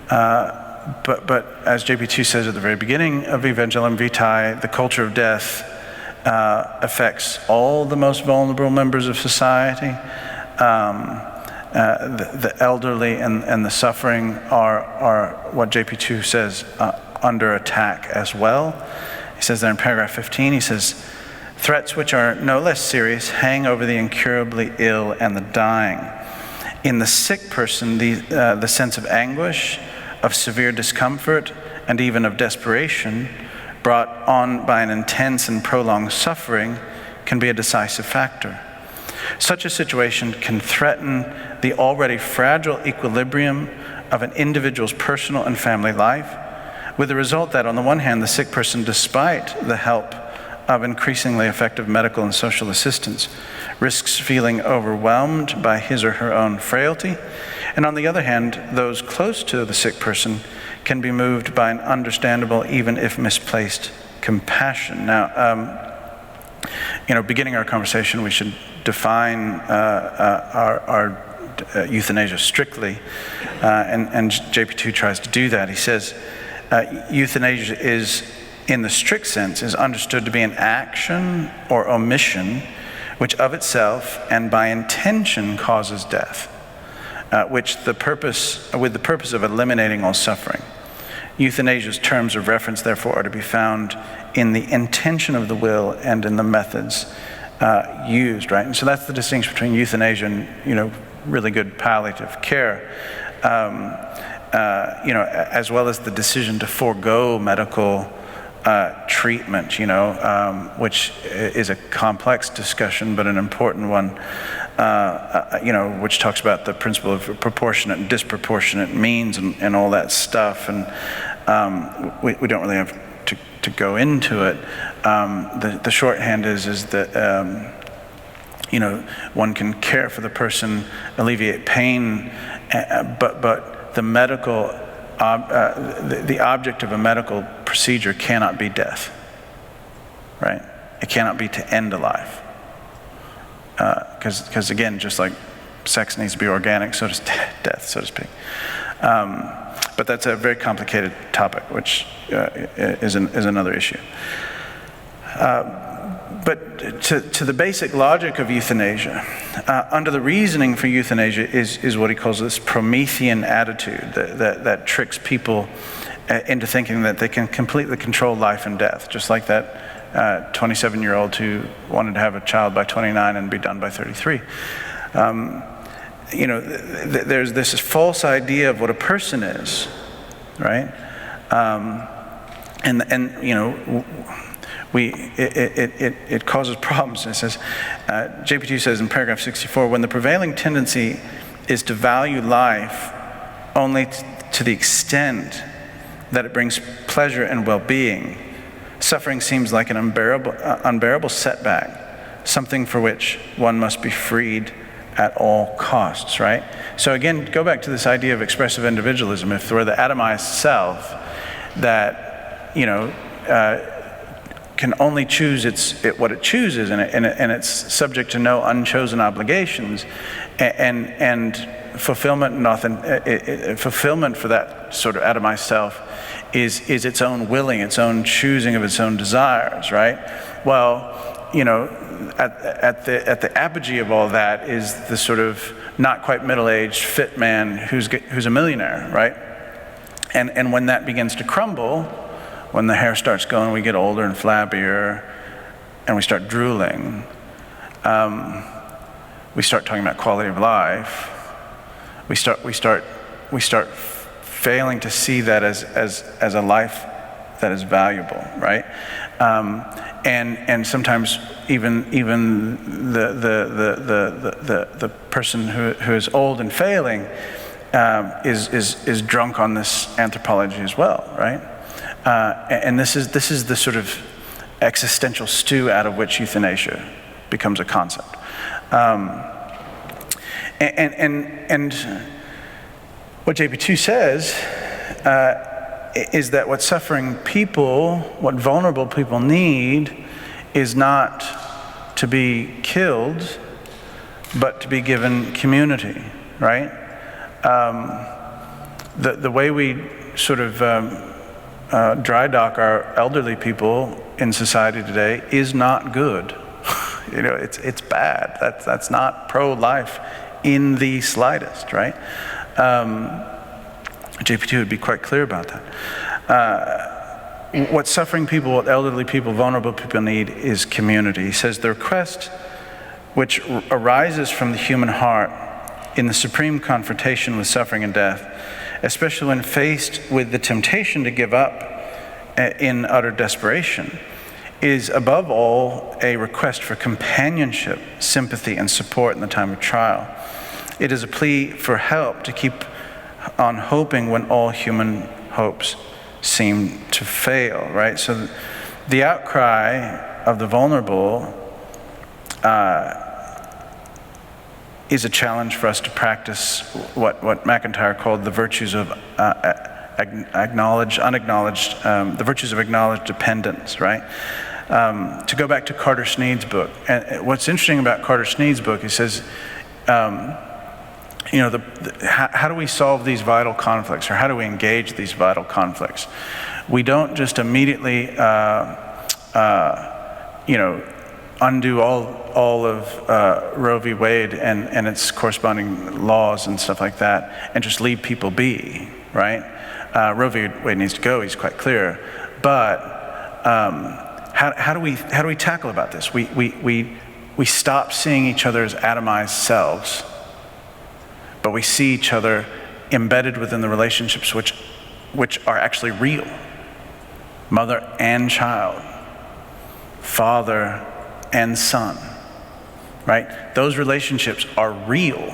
Speaker 1: but as JP2 says at the very beginning of Evangelium Vitae, the culture of death affects all the most vulnerable members of society. The elderly and the suffering are what JP2 says under attack as well. He says there in paragraph 15, he says, threats which are no less serious hang over the incurably ill and the dying. In the sick person, the sense of anguish, of severe discomfort, and even of desperation brought on by an intense and prolonged suffering can be a decisive factor. Such a situation can threaten the already fragile equilibrium of an individual's personal and family life, with the result that, on the one hand, the sick person, despite the help of increasingly effective medical and social assistance, risks feeling overwhelmed by his or her own frailty, and on the other hand, those close to the sick person can be moved by an understandable, even if misplaced, compassion. Now, you know, beginning our conversation, we should define our euthanasia strictly, and JP2 tries to do that. He says euthanasia is, in the strict sense, is understood to be an action or omission which of itself and by intention causes death, with the purpose of eliminating all suffering. Euthanasia's terms of reference, therefore, are to be found in the intention of the will and in the methods used, right? And so that's the distinction between euthanasia and, you know, really good palliative care, you know, as well as the decision to forego medical treatment, you know, which is a complex discussion, but an important one, you know, which talks about the principle of proportionate and disproportionate means and all that stuff. And we don't really have to go into it. The shorthand is that, you know, one can care for the person, alleviate pain, but the medical, the object of a medical procedure cannot be death. right? It cannot be to end a life. Because again, just like sex needs to be organic, so does death, so to speak. But that's a very complicated topic, which is another issue. But to the basic logic of euthanasia, under the reasoning for euthanasia is what he calls this Promethean attitude that tricks people into thinking that they can completely control life and death, just like that 27-year-old who wanted to have a child by 29 and be done by 33. There's this false idea of what a person is, right? It causes problems. It says, JP2 says in paragraph 64, when the prevailing tendency is to value life only to the extent that it brings pleasure and well-being, suffering seems like an unbearable setback, something for which one must be freed at all costs, right? So again, go back to this idea of expressive individualism. If we're the atomized self that, can only choose what it chooses, and it's subject to no unchosen obligations, and fulfillment and fulfillment for that sort of atomized self is its own willing, its own choosing of its own desires, right? Well, at the apogee of all that is the sort of not quite middle-aged fit man who's a millionaire, right? And when that begins to crumble, when the hair starts going, we get older and flabbier, and we start drooling. We start talking about quality of life. We start failing to see that as a life that is valuable, right? And sometimes even the person who is old and failing is drunk on this anthropology as well, right? And this is the sort of existential stew out of which euthanasia becomes a concept. And what JP2 says is that what suffering people, what vulnerable people need, is not to be killed, but to be given community, right? The way we sort of dry dock our elderly people in society today is not good. It's bad. That's not pro-life in the slightest, right? JP2 would be quite clear about that. What suffering people, what elderly people, vulnerable people need is community. He says the request which arises from the human heart in the supreme confrontation with suffering and death, especially when faced with the temptation to give up in utter desperation, is above all a request for companionship, sympathy, and support in the time of trial. It is a plea for help to keep on hoping when all human hopes seem to fail, right? So the outcry of the vulnerable is a challenge for us to practice what McIntyre called the virtues of the virtues of acknowledged dependence, right? To go back to Carter Snead's book, and what's interesting about Carter Snead's book, he says, how do we solve these vital conflicts, or how do we engage these vital conflicts? We don't just immediately, undo all of Roe v. Wade and its corresponding laws and stuff like that, and just leave people be, right? Roe v. Wade needs to go. He's quite clear, but how do we tackle about this? We stop seeing each other as atomized selves, but we see each other embedded within the relationships which are actually real. Mother and child, father and son, right? Those relationships are real.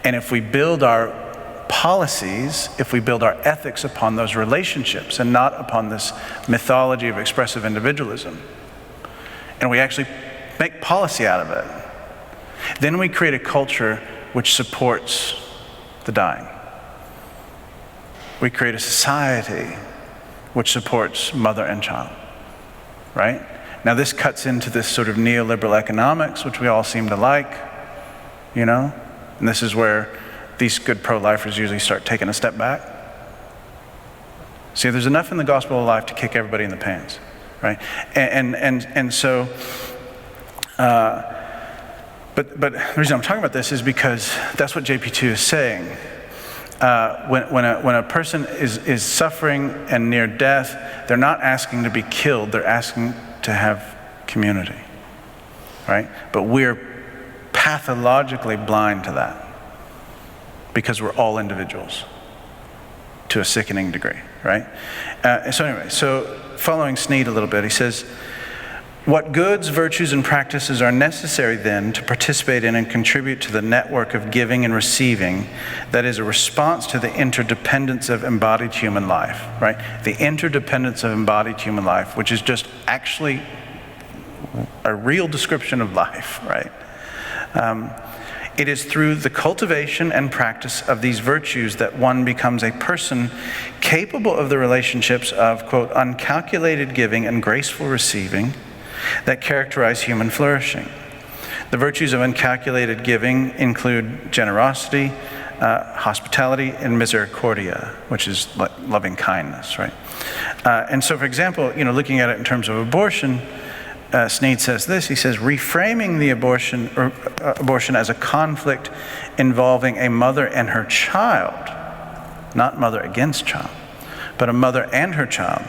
Speaker 1: And if we build our policies, if we build our ethics upon those relationships and not upon this mythology of expressive individualism, and we actually make policy out of it, then we create a culture which supports the dying. We create a society which supports mother and child, right? Now this cuts into this sort of neoliberal economics, which we all seem to like, you know? And this is where these good pro-lifers usually start taking a step back. See, there's enough in the gospel of life to kick everybody in the pants, right? And so, but the reason I'm talking about this is because that's what JP2 is saying. When a person is suffering and near death, they're not asking to be killed, they're asking to have community, right? But we're pathologically blind to that because we're all individuals to a sickening degree, right? So following Sneed a little bit, he says, what goods, virtues, and practices are necessary then to participate in and contribute to the network of giving and receiving that is a response to the interdependence of embodied human life, right? The interdependence of embodied human life, which is just actually a real description of life, right? It is through the cultivation and practice of these virtues that one becomes a person capable of the relationships of, quote, uncalculated giving and graceful receiving that characterize human flourishing. The virtues of uncalculated giving include generosity, hospitality, and misericordia, which is loving kindness, right? And so, for example, looking at it in terms of abortion, Sneed says this. He says, reframing the abortion as a conflict involving a mother and her child, not mother against child, but a mother and her child,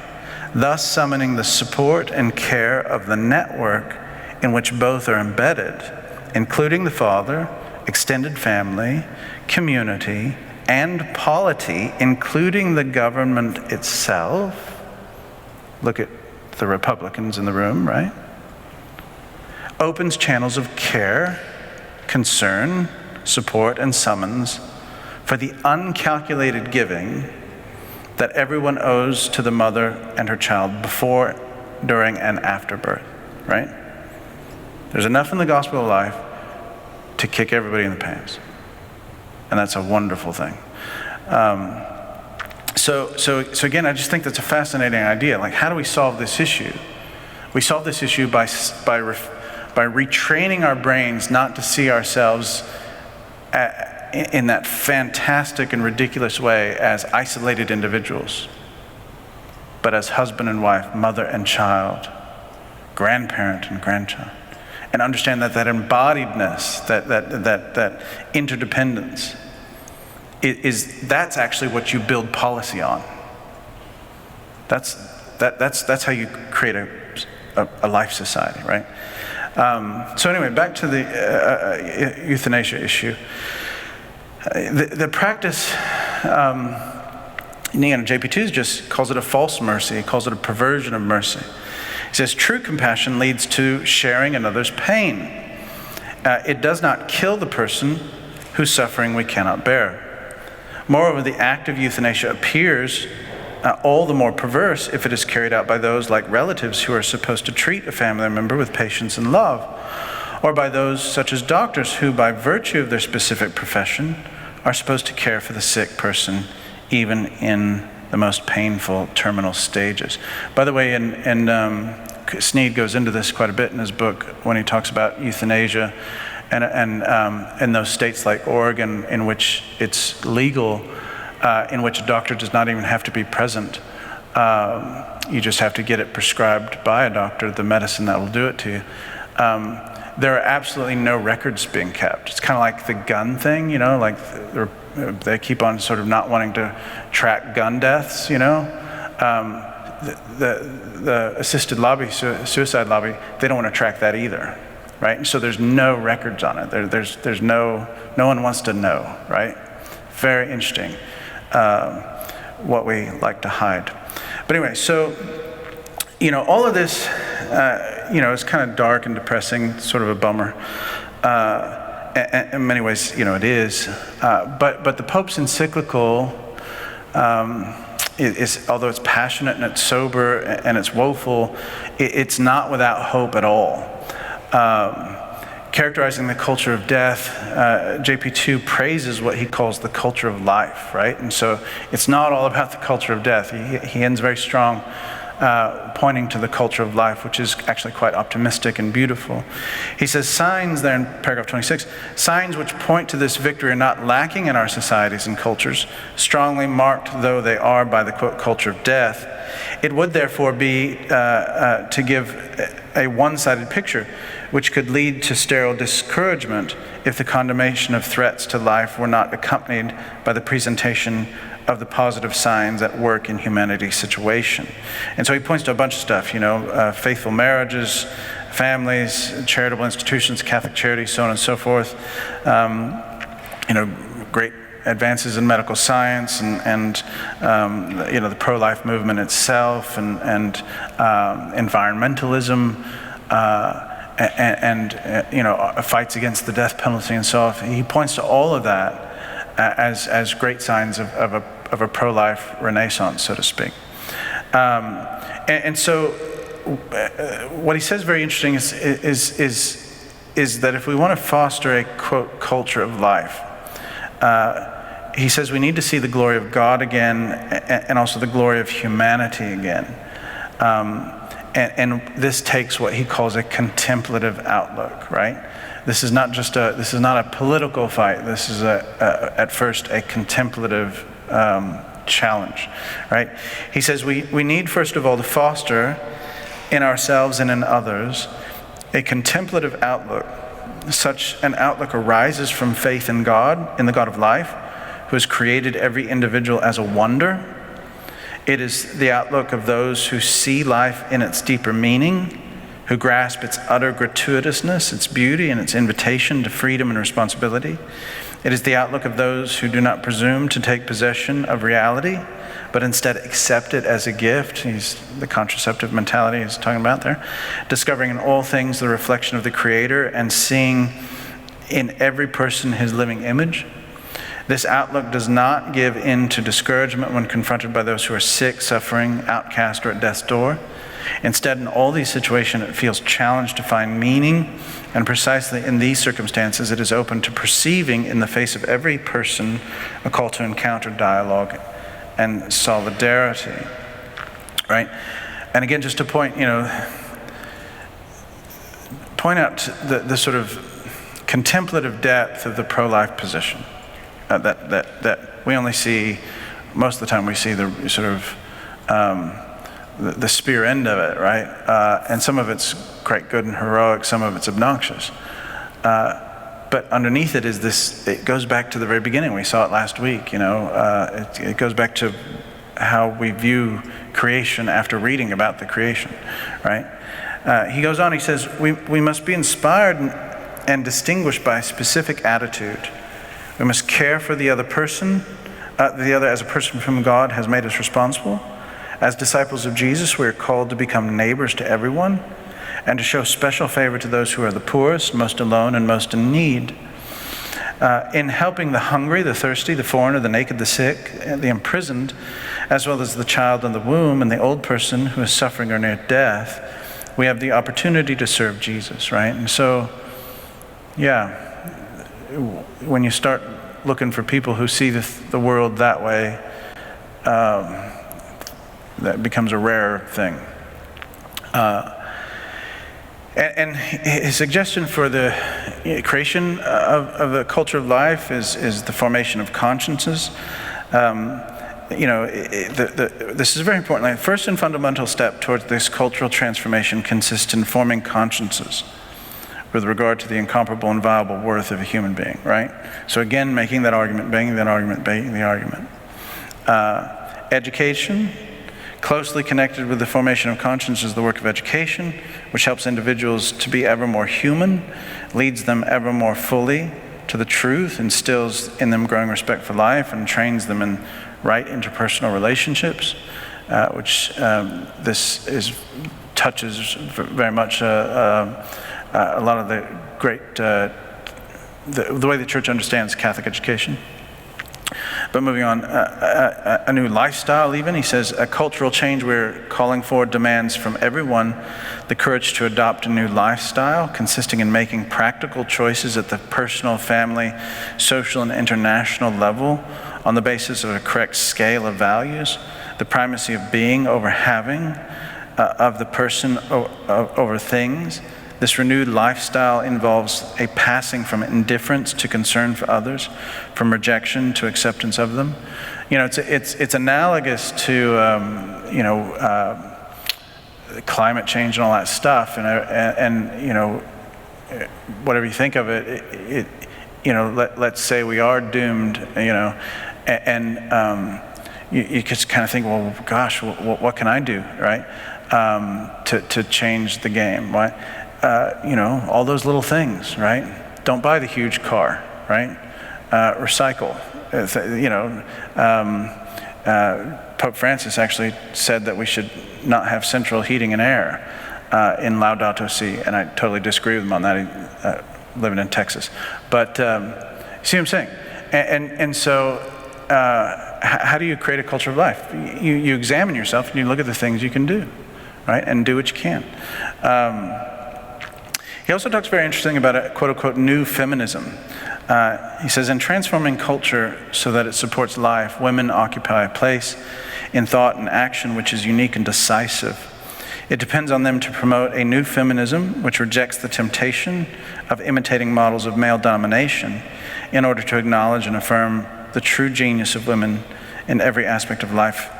Speaker 1: thus summoning the support and care of the network in which both are embedded, including the father, extended family, community, and polity, including the government itself. Look at the Republicans in the room, right? Opens channels of care, concern, support, and summons for the uncalculated giving that everyone owes to the mother and her child before, during, and after birth, right? There's enough in the gospel of life to kick everybody in the pants. And that's a wonderful thing. So again, I just think that's a fascinating idea. Like, how do we solve this issue? We solve this issue by retraining our brains not to see ourselves in that fantastic and ridiculous way as isolated individuals, but as husband and wife, mother and child, grandparent and grandchild, and understand that embodiedness, that interdependence, that's actually what you build policy on. That's how you create a life society, right? So anyway, back to the euthanasia issue. The practice, JP2 just calls it a false mercy. He calls it a perversion of mercy. He says, true compassion leads to sharing another's pain. It does not kill the person whose suffering we cannot bear. Moreover, the act of euthanasia appears all the more perverse if it is carried out by those like relatives who are supposed to treat a family member with patience and love, or by those such as doctors who, by virtue of their specific profession, are supposed to care for the sick person even in the most painful terminal stages. By the way, Sneed goes into this quite a bit in his book when he talks about euthanasia and those states like Oregon in which it's legal, in which a doctor does not even have to be present. You just have to get it prescribed by a doctor, the medicine that will do it to you. There are absolutely no records being kept. It's kind of like the gun thing, like they keep on sort of not wanting to track gun deaths, The assisted lobby, suicide lobby, they don't want to track that either, right? And so there's no records on it. There's no one wants to know, right? Very interesting, what we like to hide. But anyway, so, all of this, is kind of dark and depressing, sort of a bummer. In many ways, it is. But the Pope's encyclical is, although it's passionate and it's sober and it's woeful, it's not without hope at all. Characterizing the culture of death, JP2 praises what he calls the culture of life, right? And so it's not all about the culture of death. He ends very strong pointing to the culture of life, which is actually quite optimistic and beautiful. He says, signs, there in paragraph 26, signs which point to this victory are not lacking in our societies and cultures, strongly marked though they are by the, quote, culture of death. It would therefore be to give a one-sided picture, which could lead to sterile discouragement if the condemnation of threats to life were not accompanied by the presentation of the positive signs at work in humanity's situation. And so he points to a bunch of stuff, faithful marriages, families, charitable institutions, Catholic charities, so on and so forth. Great advances in medical science and the pro-life movement itself and environmentalism and fights against the death penalty and so on. He points to all of that as great signs of a pro-life renaissance, so to speak. And so what he says very interesting is that if we want to foster a, quote, culture of life, he says we need to see the glory of God again and also the glory of humanity again. And this takes what he calls a contemplative outlook, right? This is not a political fight. This is at first a contemplative challenge, right? He says we need first of all to foster in ourselves and in others a contemplative outlook. Such an outlook arises from faith in God, in the God of life, who has created every individual as a wonder. It is the outlook of those who see life in its deeper meaning, who grasp its utter gratuitousness, its beauty, and its invitation to freedom and responsibility. It is the outlook of those who do not presume to take possession of reality, but instead accept it as a gift. The contraceptive mentality he's talking about there. Discovering in all things the reflection of the Creator and seeing in every person his living image. This outlook does not give in to discouragement when confronted by those who are sick, suffering, outcast, or at death's door. Instead, in all these situations, it feels challenged to find meaning, and precisely in these circumstances, it is open to perceiving in the face of every person a call to encounter dialogue and solidarity, right? And again, just to point out the sort of contemplative depth of the pro-life position that we only see, most of the time we see the sort of the spear end of it, right? And some of it's quite good and heroic, some of it's obnoxious. But underneath it is this, it goes back to the very beginning. We saw it last week, it goes back to how we view creation after reading about the creation, right? He goes on, he says, we must be inspired and distinguished by a specific attitude. We must care for the other person, the other as a person from whom God has made us responsible. As disciples of Jesus, we are called to become neighbors to everyone and to show special favor to those who are the poorest, most alone, and most in need. In helping the hungry, the thirsty, the foreigner, the naked, the sick, the imprisoned, as well as the child in the womb and the old person who is suffering or near death, we have the opportunity to serve Jesus, right? And so, when you start looking for people who see the world that way, that becomes a rare thing. And his suggestion for the creation of the culture of life is the formation of consciences. This is very important. The first and fundamental step towards this cultural transformation consists in forming consciences with regard to the incomparable and viable worth of a human being, right? So again, making that argument, banging that argument, banging the argument. Education, closely connected with the formation of conscience is the work of education, which helps individuals to be ever more human, leads them ever more fully to the truth, instills in them growing respect for life, and trains them in right interpersonal relationships, which touches very much a lot of the great, the way the church understands Catholic education. But moving on, a new lifestyle even, he says, a cultural change we're calling for demands from everyone the courage to adopt a new lifestyle, consisting in making practical choices at the personal, family, social, and international level on the basis of a correct scale of values, the primacy of being over having, of the person over things. This renewed lifestyle involves a passing from indifference to concern for others, from rejection to acceptance of them. It's analogous to climate change and all that stuff, and whatever you think of it, let's say we are doomed, and you just kind of think, well, gosh, what can I do, right, to change the game? Why, all those little things, right? Don't buy the huge car, right? Recycle. Pope Francis actually said that we should not have central heating and air in Laudato Si, and I totally disagree with him on that, living in Texas. But see what I'm saying? And so how do you create a culture of life? You examine yourself and you look at the things you can do, right? And do what you can. He also talks very interesting about a quote-unquote new feminism. He says, in transforming culture so that it supports life, women occupy a place in thought and action which is unique and decisive. It depends on them to promote a new feminism which rejects the temptation of imitating models of male domination in order to acknowledge and affirm the true genius of women in every aspect of life,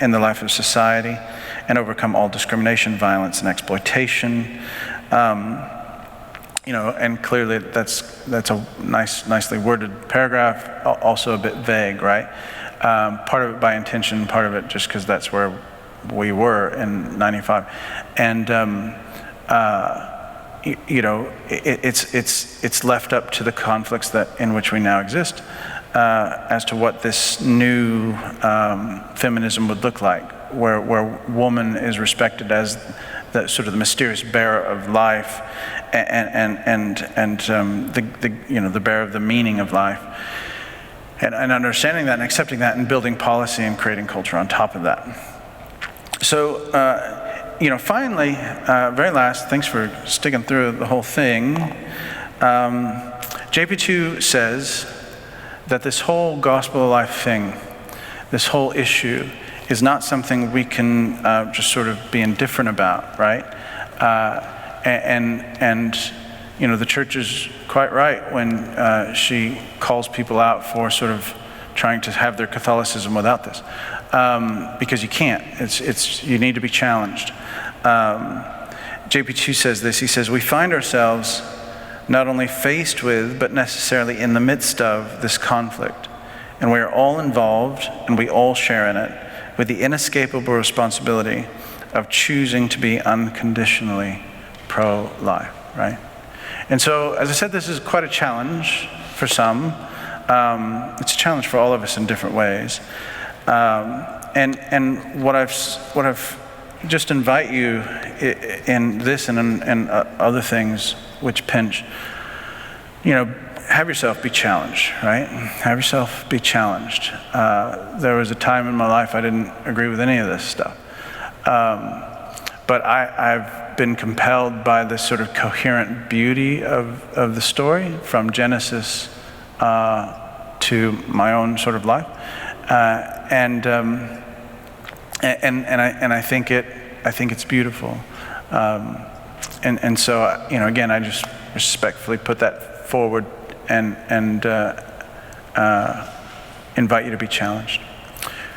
Speaker 1: in the life of society, and overcome all discrimination, violence, and exploitation. And clearly that's a nicely worded paragraph, also a bit vague, right? Part of it by intention, part of it just because that's where we were in '95, and it's left up to the conflicts in which we now exist as to what this new feminism would look like, where woman is respected as the sort of the mysterious bearer of life, and the bearer of the meaning of life, and understanding that and accepting that and building policy and creating culture on top of that. So, finally, very last, thanks for sticking through the whole thing. JP2 says that this whole gospel of life thing, this whole issue, is not something we can just sort of be indifferent about, right? The church is quite right when she calls people out for sort of trying to have their Catholicism without this, because you can't. You need to be challenged. JP2 says this. He says, we find ourselves not only faced with, but necessarily in the midst of this conflict, and we are all involved, and we all share in it, with the inescapable responsibility of choosing to be unconditionally pro-life, right? And so, as I said, this is quite a challenge for some. It's a challenge for all of us in different ways. And what I've just invite you in this and other things which pinch, have yourself be challenged, right? Have yourself be challenged. There was a time in my life I didn't agree with any of this stuff. But I've been compelled by this sort of coherent beauty of the story from Genesis to my own sort of life. And I think it's beautiful. And so, again, I just respectfully put that forward and invite you to be challenged.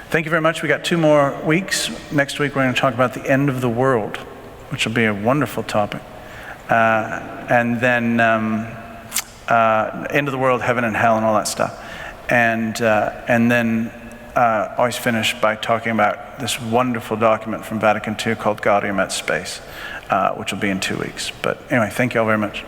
Speaker 1: Thank you very much. We got 2 more weeks. Next week we're going to talk about the end of the world, which will be a wonderful topic. And then end of the world, heaven and hell and all that stuff. And then always finish by talking about this wonderful document from Vatican II called Gaudium et Spes, which will be in 2 weeks. But anyway, thank you all very much.